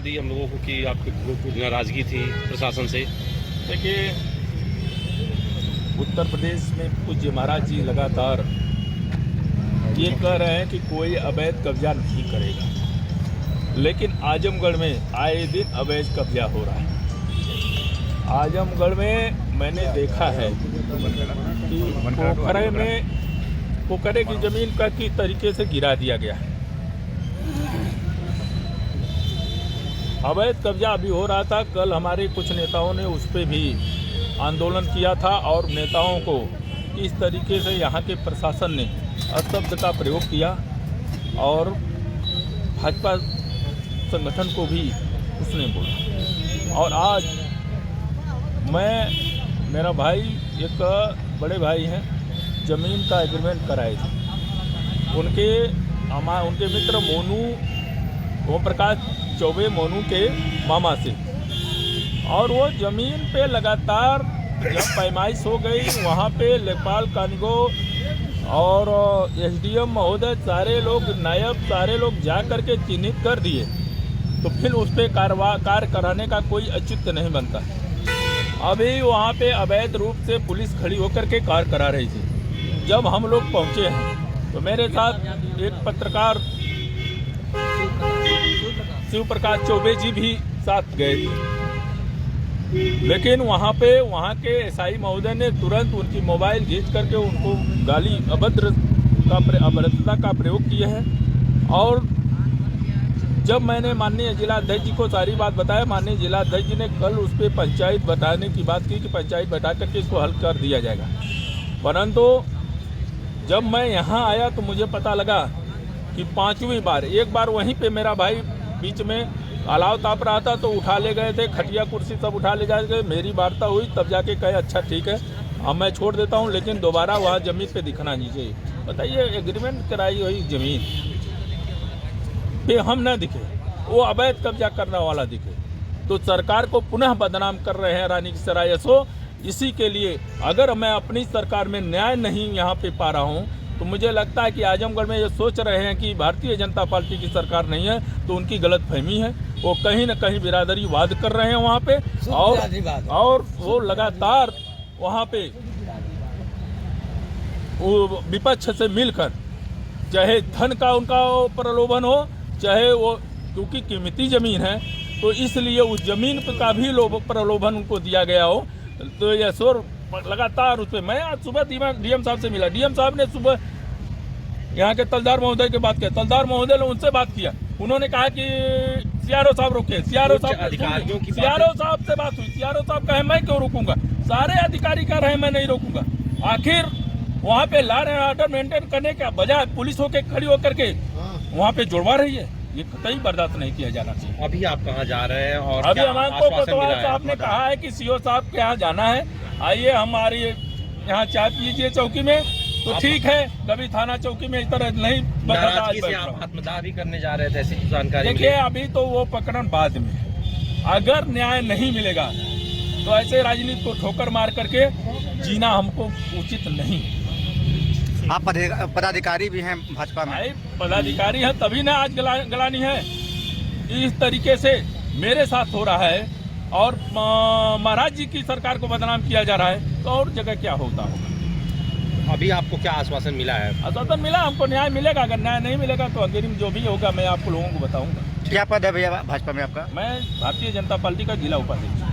दी हम लोगों को कि आपकी कुछ नाराजगी थी प्रशासन से। देखिए, उत्तर प्रदेश में पूज्य महाराज जी लगातार ये कह रहे हैं कि कोई अवैध कब्जा नहीं करेगा, लेकिन आजमगढ़ में आए दिन अवैध कब्जा हो रहा है। आजमगढ़ में मैंने देखा है कि पोखरे की जमीन का किस तरीके से गिरा दिया गया है। अवैध कब्जा अभी हो रहा था। कल हमारे कुछ नेताओं ने उस पर भी आंदोलन किया था और नेताओं को इस तरीके से यहाँ के प्रशासन ने अशब्द का प्रयोग किया और भाजपा संगठन को भी उसने बोला। और आज मेरा भाई, एक बड़े भाई हैं, ज़मीन का एग्रीमेंट कराए थे। उनके मित्र मोनू, ओम प्रकाश चौबे, मोनू के मामा से, और वो ज़मीन पे लगातार जब पैमाइश हो गई, वहाँ पे लेखपाल कानगो और एसडीएम महोदय, सारे लोग, नायब, सारे लोग जा कर के चिन्हित कर दिए, तो फिर उस पर कार्य कराने का कोई औचित्य नहीं बनता। अभी वहाँ पे अवैध रूप से पुलिस खड़ी होकर के कार्य करा रही थी। जब हम लोग पहुँचे हैं तो मेरे साथ एक पत्रकार शिव प्रकाश चौबे जी भी साथ गए थे, लेकिन वहाँ के एसआई महोदय ने तुरंत उनकी मोबाइल खींच करके उनको गाली, अभद्रता का प्रयोग किए हैं। और जब मैंने माननीय जिलाध्यक्ष जी को सारी बात बताया, माननीय जिलाध्यक्ष जी ने कल उस पर पंचायत बैठाने की बात की कि पंचायत बैठा करके इसको हल कर दिया जाएगा। परंतु जब मैं यहाँ आया तो मुझे पता लगा कि 5वीं बार, एक बार वहीं पे मेरा भाई बीच में अलाव ताप रहा था तो उठा ले गए थे, खटिया कुर्सी सब उठा ले जा गए। मेरी वार्ता हुई, तब जाके कहे अच्छा ठीक है, अब मैं छोड़ देता हूँ, लेकिन दोबारा वहाँ ज़मीन पे दिखना नहीं चाहिए। बताइए, एग्रीमेंट कराई हुई ज़मीन पे हम न दिखे, वो अवैध कब्जा करने वाला दिखे, तो सरकार को पुनः बदनाम कर रहे हैं रानी की सराय एसओ। इसी के लिए अगर मैं अपनी सरकार में न्याय नहीं यहाँ पे पा रहा हूँ, तो मुझे लगता है कि आजमगढ़ में ये सोच रहे हैं कि भारतीय जनता पार्टी की सरकार नहीं है, तो उनकी गलतफहमी है। वो कहीं न कहीं बिरादरीवाद कर रहे हैं वहाँ पे, और वो लगातार वहाँ पे वो विपक्ष से मिलकर, चाहे धन का उनका प्रलोभन हो, चाहे वो, क्योंकि कीमती ज़मीन है तो इसलिए उस ज़मीन का भी प्रलोभन उनको दिया गया हो, तो ये शोर लगातार उस पर। मैं आज सुबह डीएम साहब से मिला, डीएम साहब ने सुबह यहाँ के तलदार महोदय की बात किया, तलदार महोदय ने उनसे बात किया, उन्होंने कहा कि सीआरओ साहब रोके, सीआरओ साहब से बात हुई, सीआरओ साहब कहे मैं क्यों रोकूंगा, सारे अधिकारी कह रहे हैं मैं नहीं रोकूंगा। आखिर वहाँ पे लॉ एंड ऑर्डर मेंटेन करने के बजाय पुलिस होके खड़ी होकर के वहाँ पे जुड़वा रही है, ये कतई बर्दाश्त नहीं किया जाना चाहिए। अभी आप कहाँ जा रहे हैं और अभी हमको कोतवाल साहब ने कहा है कि सीओ साहब के यहाँ जाना है, आइए हमारी यहाँ चाय पीजिए चौकी में, तो ठीक है। कभी थाना चौकी में इस तरह नहीं बताता। आप आत्मदाह भी करने जा रहे थे, ऐसी जानकारी देखिए, अभी तो वो प्रकरण बाद में, अगर न्याय नहीं मिलेगा तो ऐसे राजनीति को ठोकर मार करके जीना हमको उचित नहीं। आप पदाधिकारी भी हैं भाजपा में? पदाधिकारी हैं तभी ना आज गलानी है। इस तरीके से मेरे साथ हो रहा है और महाराज जी की सरकार को बदनाम किया जा रहा है, तो और जगह क्या होता होगा। अभी आपको क्या आश्वासन मिला है? आश्वासन मिला, हमको न्याय मिलेगा। अगर न्याय नहीं मिलेगा तो अंतरिम जो भी होगा मैं आपको लोगों को बताऊंगा। क्या पद है भैया भाजपा में आपका? मैं भारतीय जनता पार्टी का जिला उपाध्यक्ष।